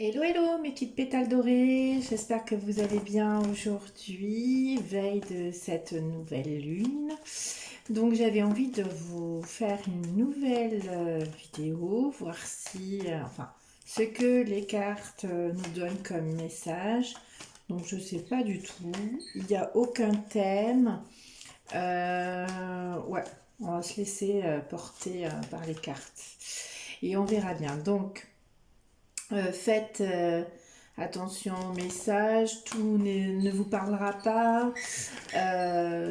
Hello, hello, mes petites pétales dorées. J'espère que vous allez bien aujourd'hui, veille de cette nouvelle lune. Donc, j'avais envie de vous faire une nouvelle vidéo, voir si, enfin, ce que les cartes nous donnent comme message. Donc, je sais pas du tout. Il n'y a aucun thème. Ouais, on va se laisser porter par les cartes. Et on verra bien. Donc, faites attention au message, tout ne vous parlera pas.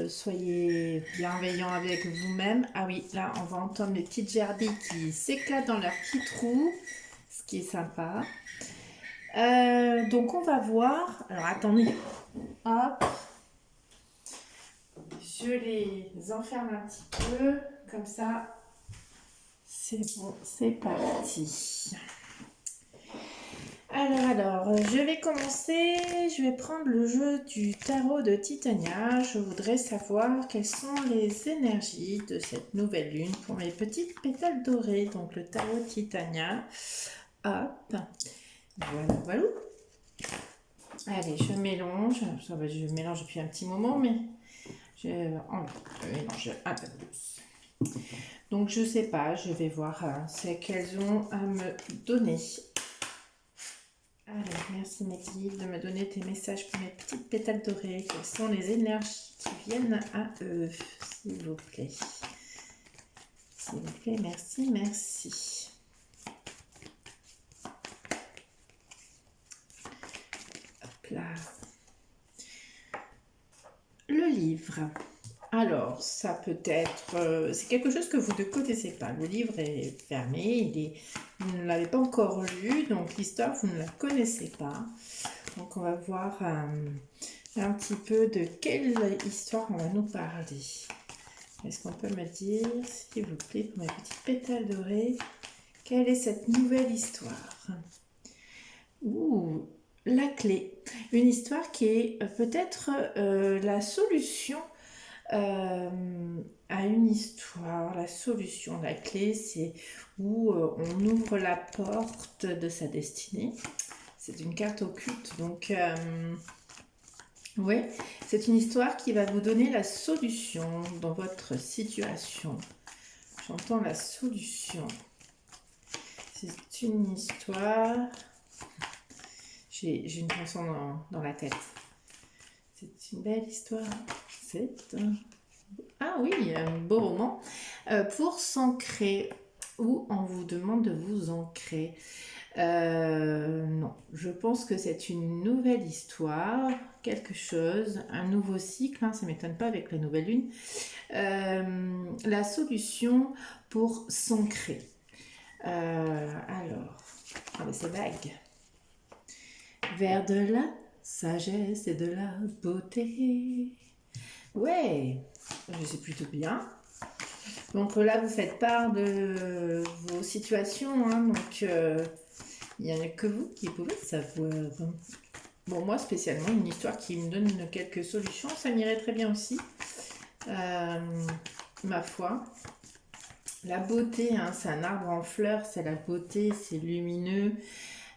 Soyez bienveillant avec vous-même. Ah oui, là, on va entendre les petites gerbilles qui s'éclatent dans leur petit trou, ce qui est sympa. Donc, on va voir. Alors, attendez. Hop. Je les enferme un petit peu. Comme ça, c'est bon, c'est parti. Alors, je vais commencer. Je vais prendre le jeu du tarot de Titania. Je voudrais savoir quelles sont les énergies de cette nouvelle lune pour mes petites pétales dorés. Donc, le tarot Titania. Hop. Voilà, voilà. Allez, je mélange. Je mélange depuis un petit moment, mais je mélange un peu plus. Donc, je sais pas. Je vais voir ce qu'elles ont à me donner. Allez, merci Mathilde de me donner tes messages pour mes petites pétales dorées. Quelles sont les énergies qui viennent à eux, s'il vous plaît. S'il vous plaît, merci, merci. Hop là. Le livre. Alors, ça peut être... c'est quelque chose que vous ne connaissez pas. Le livre est fermé, vous ne l'avez pas encore lu, donc l'histoire, vous ne la connaissez pas. Donc, on va voir un petit peu de quelle histoire on va nous parler. Est-ce qu'on peut me dire, s'il vous plaît, pour mes petites pétales dorées, quelle est cette nouvelle histoire? Ouh, la clé. Une histoire qui est peut-être la solution à une histoire. La solution, la clé, c'est où on ouvre la porte de sa destinée. C'est une carte occulte, donc oui, c'est une histoire qui va vous donner la solution dans votre situation. J'entends la solution. C'est une histoire. J'ai une chanson dans la tête. C'est une belle histoire. C'est un... Ah oui, un beau roman. Pour s'ancrer, où on vous demande de vous ancrer. Non, je pense que c'est une nouvelle histoire, quelque chose, un nouveau cycle, hein, ça ne m'étonne pas avec la nouvelle lune. La solution pour s'ancrer. Alors, ah ben c'est vague. Vers de la sagesse et de la beauté. Ouais, je sais plutôt bien. Donc là, vous faites part de vos situations, hein, donc il n'y en a que vous qui pouvez savoir. Bon, moi spécialement, une histoire qui me donne quelques solutions, ça m'irait très bien aussi. Ma foi. La beauté, hein, c'est un arbre en fleurs, c'est la beauté, c'est lumineux.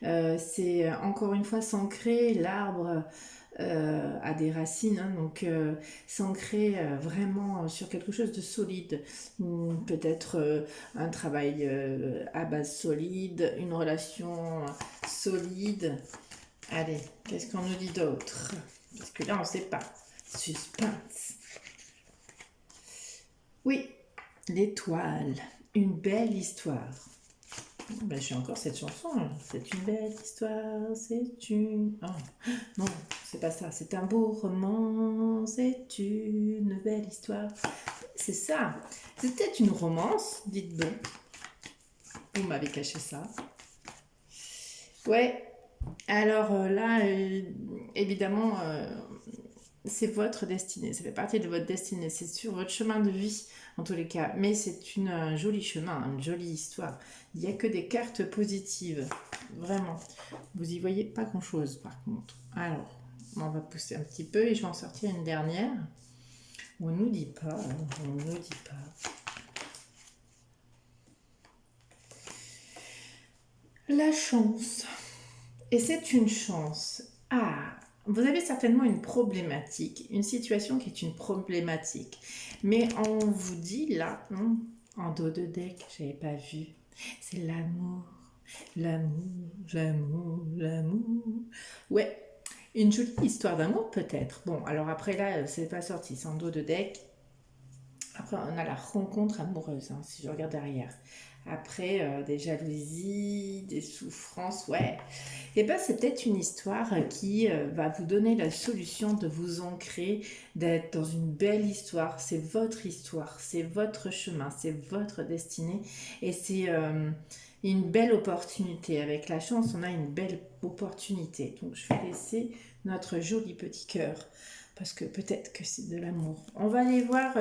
C'est encore une fois s'ancrer, l'arbre a des racines, hein, donc s'ancrer vraiment sur quelque chose de solide. Peut-être un travail à base solide, une relation solide. Allez, qu'est-ce qu'on nous dit d'autre? Parce que là, on ne sait pas. Suspense. Oui, l'étoile. Une belle histoire. Ben, j'ai encore cette chanson. C'est une belle histoire, c'est une... Oh, non, c'est pas ça. C'est un beau roman, c'est une belle histoire. C'est ça. C'est peut-être une romance, dites donc. Vous m'avez caché ça. Ouais. Alors là, évidemment, c'est votre destinée. Ça fait partie de votre destinée. C'est sur votre chemin de vie, en tous les cas. Mais c'est un joli chemin, une jolie histoire. Il n'y a que des cartes positives. Vraiment. Vous y voyez pas grand-chose, par contre. Alors, on va pousser un petit peu et je vais en sortir une dernière. On nous dit pas. On nous dit pas. La chance. Et c'est une chance. Ah, vous avez certainement une problématique, une situation qui est une problématique. Mais on vous dit là, en dos de deck, j'avais pas vu, c'est l'amour, l'amour, l'amour, l'amour. Ouais, une jolie histoire d'amour peut-être. Bon, alors après là, c'est pas sorti, c'est en dos de deck. Après, on a la rencontre amoureuse, hein, si je regarde derrière. Après, des jalousies, des souffrances, ouais. Et ben, c'est peut-être une histoire qui va vous donner la solution de vous ancrer, d'être dans une belle histoire. C'est votre chemin, c'est votre destinée. Et c'est une belle opportunité. Avec la chance, on a une belle opportunité. Donc, je vais laisser notre joli petit cœur parce que peut-être que c'est de l'amour. On va aller voir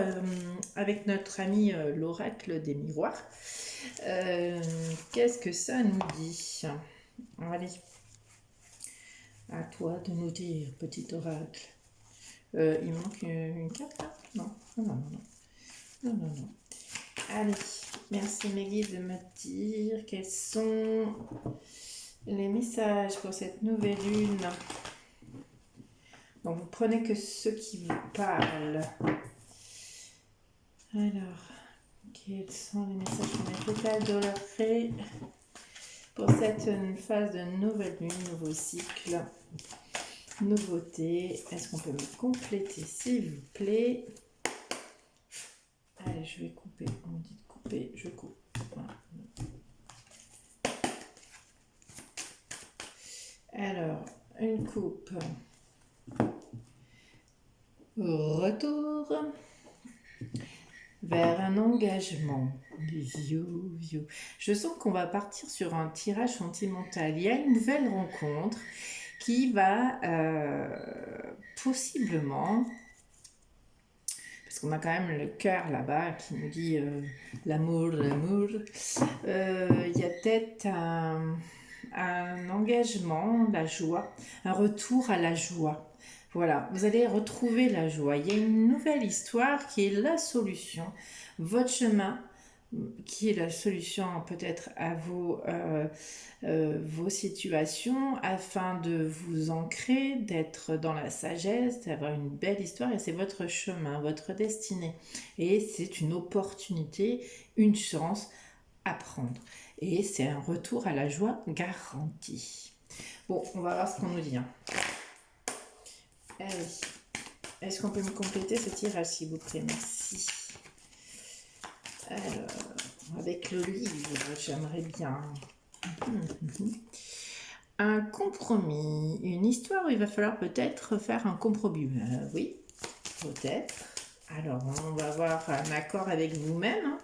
avec notre ami l'oracle des miroirs. Qu'est-ce que ça nous dit? Allez, à toi de nous dire, petit oracle. Il manque une carte là? Non. Non, non, non, non. Non, non, non. Allez, merci Meggy de me dire quels sont les messages pour cette nouvelle lune. Donc vous prenez que ceux qui vous parlent. Alors, quels sont les messages qu'on a total doré pour cette phase de nouvelle lune, nouveau cycle, nouveauté? Est-ce qu'on peut me compléter s'il vous plaît? Allez, je vais couper. On me dit de couper, je coupe. Voilà. Alors, une coupe. Retour vers un engagement. Vieux. Je sens qu'on va partir sur un tirage sentimental. Il y a une nouvelle rencontre qui va possiblement, parce qu'on a quand même le cœur là-bas qui nous dit l'amour, il y a peut-être un engagement, la joie, un retour à la joie. Voilà, vous allez retrouver la joie. Il y a une nouvelle histoire qui est la solution, votre chemin qui est la solution peut-être à vos situations afin de vous ancrer, d'être dans la sagesse, d'avoir une belle histoire et c'est votre chemin, votre destinée. Et c'est une opportunité, une chance à prendre. Et c'est un retour à la joie garanti. Bon, on va voir ce qu'on nous dit. Allez. Est-ce qu'on peut me compléter ce tirage s'il vous plaît? Merci. Alors, avec le livre, j'aimerais bien. Un compromis, une histoire où il va falloir peut-être faire un compromis. Oui, peut-être. Alors, on va avoir un accord avec vous-même,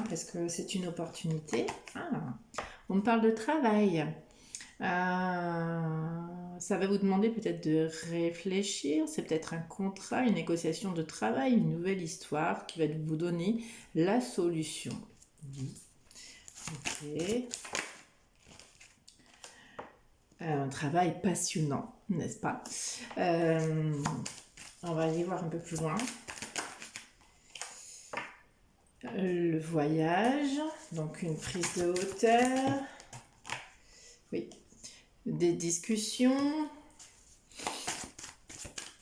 parce que c'est une opportunité. On me parle de travail. Ça va vous demander peut-être de réfléchir, c'est peut-être un contrat, une négociation de travail, une nouvelle histoire qui va vous donner la solution. Ok. Un travail passionnant, n'est-ce pas? On va aller voir un peu plus loin. Le voyage, donc une prise de hauteur. Oui. Des discussions.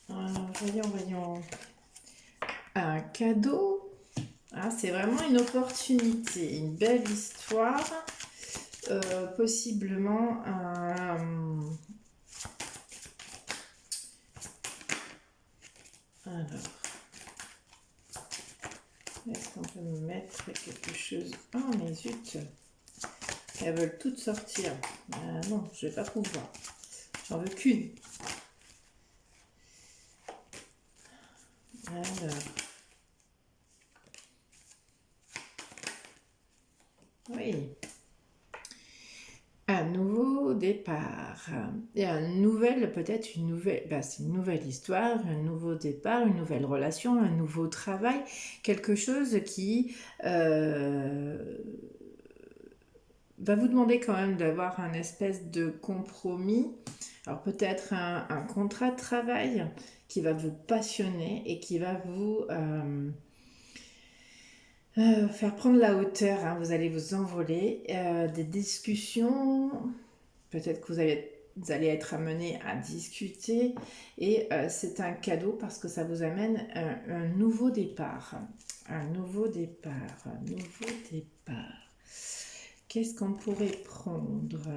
Voyons. Un cadeau. C'est vraiment une opportunité, une belle histoire. Possiblement un... Alors, est-ce qu'on peut me mettre quelque chose? Oh, mais zut! Elles veulent toutes sortir. Non, je vais pas pouvoir. J'en veux qu'une. Alors. Oui. Un nouveau départ. Et peut-être une nouvelle, c'est une nouvelle histoire, un nouveau départ, une nouvelle relation, un nouveau travail, quelque chose qui va vous demander quand même d'avoir un espèce de compromis. Alors peut-être un contrat de travail qui va vous passionner et qui va vous faire prendre la hauteur. Vous allez vous envoler. Des discussions peut-être que vous allez être amené à discuter et c'est un cadeau parce que ça vous amène un nouveau départ. Un nouveau départ, un nouveau départ. Qu'est-ce qu'on pourrait prendre?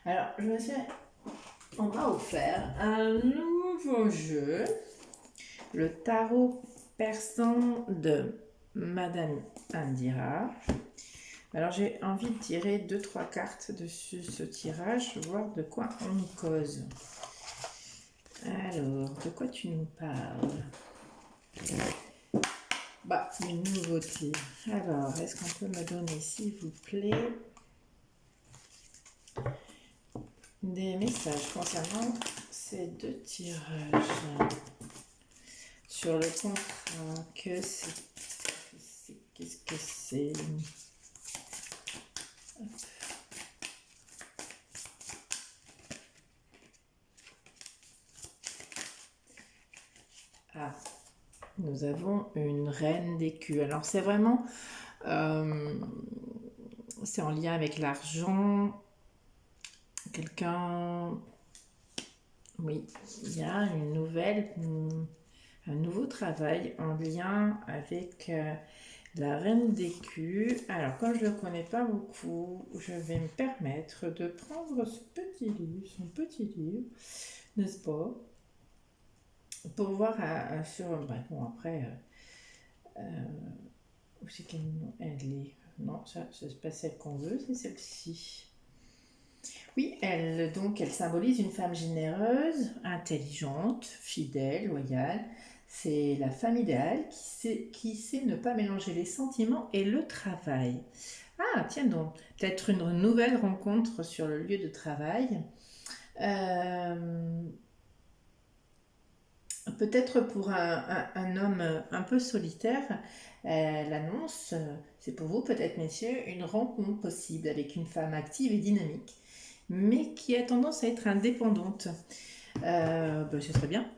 Alors, on m'a offert un nouveau jeu, le tarot persan de Madame Indira. Alors j'ai envie de tirer 2-3 cartes dessus ce tirage, voir de quoi on nous cause. Alors, de quoi tu nous parles? Bah, une nouveauté. Alors, est-ce qu'on peut me donner, s'il vous plaît, des messages concernant ces deux tirages? Sur le contrat, qu'est-ce que c'est? Ah, nous avons une reine d'écus. Alors c'est vraiment, c'est en lien avec l'argent. Quelqu'un, oui, il y a une nouvelle, un nouveau travail en lien avec la reine d'écus. Alors comme je ne le connais pas beaucoup, je vais me permettre de prendre ce petit livre, son petit livre, n'est-ce pas? Pour voir sur... bon, après, où c'est qu'elle est? Non, ça, c'est pas celle qu'on veut, c'est celle-ci. Oui, elle symbolise une femme généreuse, intelligente, fidèle, loyale. C'est la femme idéale qui sait ne pas mélanger les sentiments et le travail. Ah, tiens donc, peut-être une nouvelle rencontre sur le lieu de travail. Peut-être pour un homme un peu solitaire, l'annonce, c'est pour vous peut-être messieurs, une rencontre possible avec une femme active et dynamique, mais qui a tendance à être indépendante. Ce serait bien.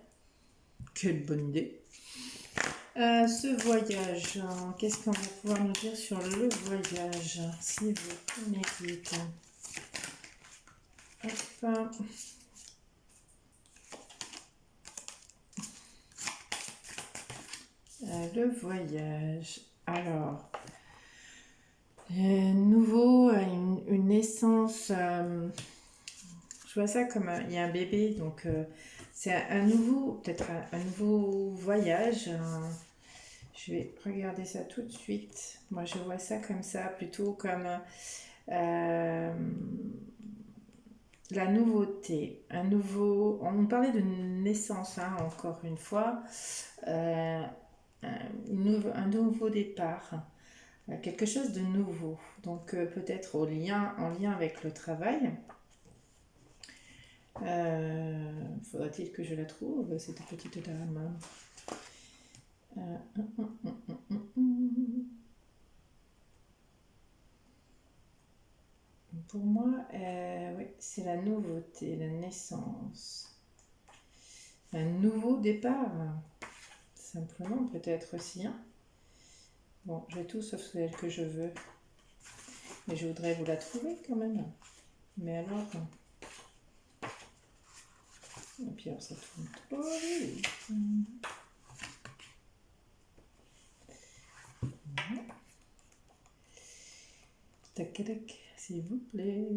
Quelle bonne idée. Ce voyage, qu'est-ce qu'on va pouvoir nous dire sur le voyage, si vous m'écoutez? Hop. Le voyage. Alors, nouveau, une naissance. Je vois ça comme il y a un bébé, donc c'est un nouveau, peut-être un nouveau voyage. Je vais regarder ça tout de suite. Moi, je vois ça comme ça, plutôt comme la nouveauté. Un nouveau. On parlait de naissance, hein, encore une fois. Un nouveau départ, quelque chose de nouveau. Donc peut-être en lien avec le travail. Faudra-t-il que je la trouve, cette petite dame? Pour moi, oui, c'est la nouveauté, la naissance. Un nouveau départ. Simplement, peut-être aussi. Hein. Bon, j'ai tout sauf celle que je veux. Mais je voudrais vous la trouver quand même. Mais alors... Et puis alors ça tourne trop vite. Tac, tac, s'il vous plaît.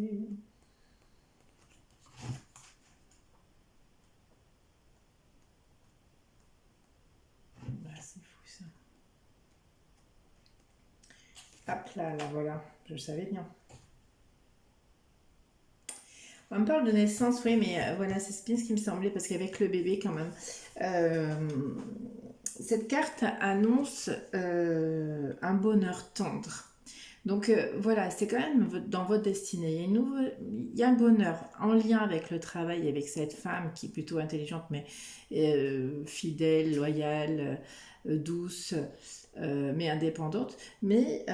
Bah, c'est fou ça. Hop là, voilà, je le savais bien. On me parle de naissance, oui, mais voilà, c'est bien ce qui me semblait, parce qu'avec le bébé quand même. Cette carte annonce un bonheur tendre. Donc voilà, c'est quand même dans votre destinée. Il y a un bonheur en lien avec le travail, avec cette femme qui est plutôt intelligente, mais fidèle, loyale, douce, mais indépendante. Mais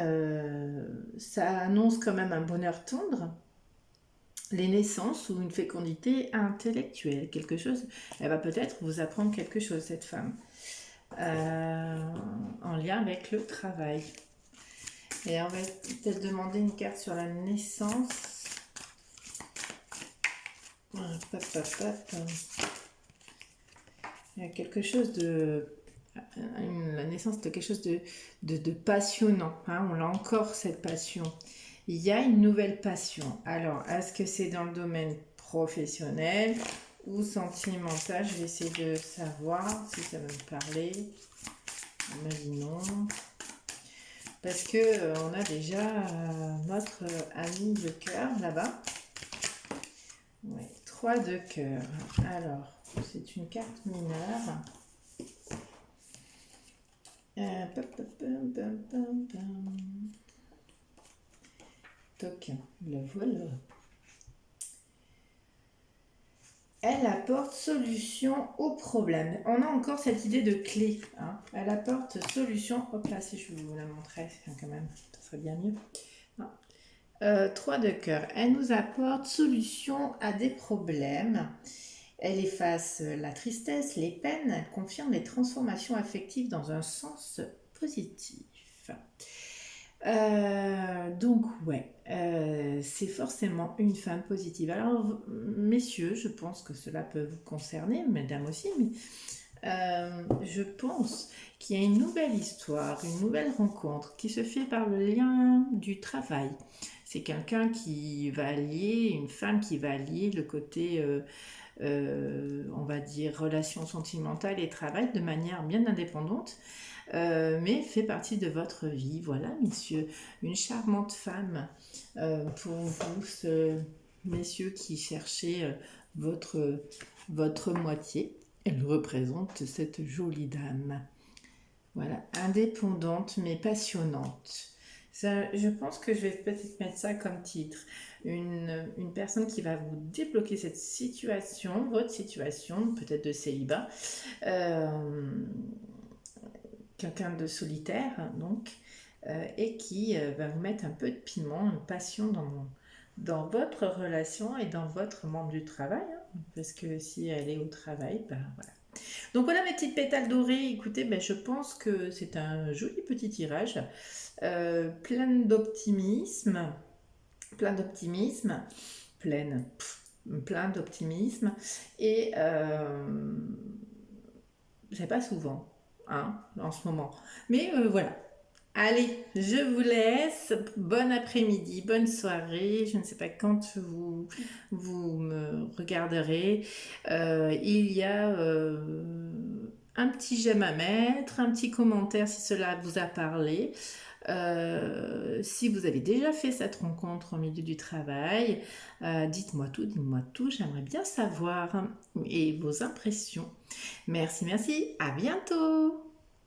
ça annonce quand même un bonheur tendre. Les naissances ou une fécondité intellectuelle, quelque chose, elle va peut-être vous apprendre quelque chose, cette femme, en lien avec le travail. Et on va peut-être demander une carte sur la naissance. Il y a quelque chose de... La naissance de quelque chose de passionnant. Hein, on a encore cette passion. Il y a une nouvelle passion. Alors, est-ce que c'est dans le domaine professionnel ou sentimental? Je vais essayer de savoir si ça va me parler. On m'a dit non. Parce que on a déjà notre ami de cœur là-bas. Ouais, 3 de cœur. Alors, c'est une carte mineure. Toc, le voilà. Elle apporte solution au problème. On a encore cette idée de clé. Hein. Elle apporte solution. Hop là, si je vous la montrais, quand même, ça serait bien mieux. 3 de cœur. Elle nous apporte solution à des problèmes. Elle efface la tristesse, les peines. Elle confirme les transformations affectives dans un sens positif. Donc ouais, c'est forcément une femme positive. Alors messieurs, je pense que cela peut vous concerner, mesdames aussi, mais je pense qu'il y a une nouvelle histoire, une nouvelle rencontre qui se fait par le lien du travail. C'est quelqu'un qui va allier, une femme qui va allier le côté, on va dire, relation sentimentale et travail de manière bien indépendante. Mais fait partie de votre vie. Voilà, messieurs, une charmante femme pour vous, messieurs qui cherchez votre moitié. Elle représente cette jolie dame. Voilà, indépendante mais passionnante. Ça, je pense que je vais peut-être mettre ça comme titre. Une personne qui va vous débloquer cette situation, votre situation, peut-être de célibat. Quelqu'un de solitaire, donc, et qui va vous mettre un peu de piment, une passion dans votre relation et dans votre monde du travail, hein, parce que si elle est au travail, ben voilà. Donc voilà mes petites pétales dorées, écoutez, ben, je pense que c'est un joli petit tirage, plein d'optimisme, plein d'optimisme, plein d'optimisme, et c'est pas souvent. Hein, en ce moment. Mais voilà. Allez, je vous laisse. Bon après-midi, bonne soirée. Je ne sais pas quand vous me regarderez. Il y a un petit j'aime à mettre, un petit commentaire si cela vous a parlé. Si vous avez déjà fait cette rencontre au milieu du travail, dites-moi tout, j'aimerais bien savoir et vos impressions. Merci, à bientôt.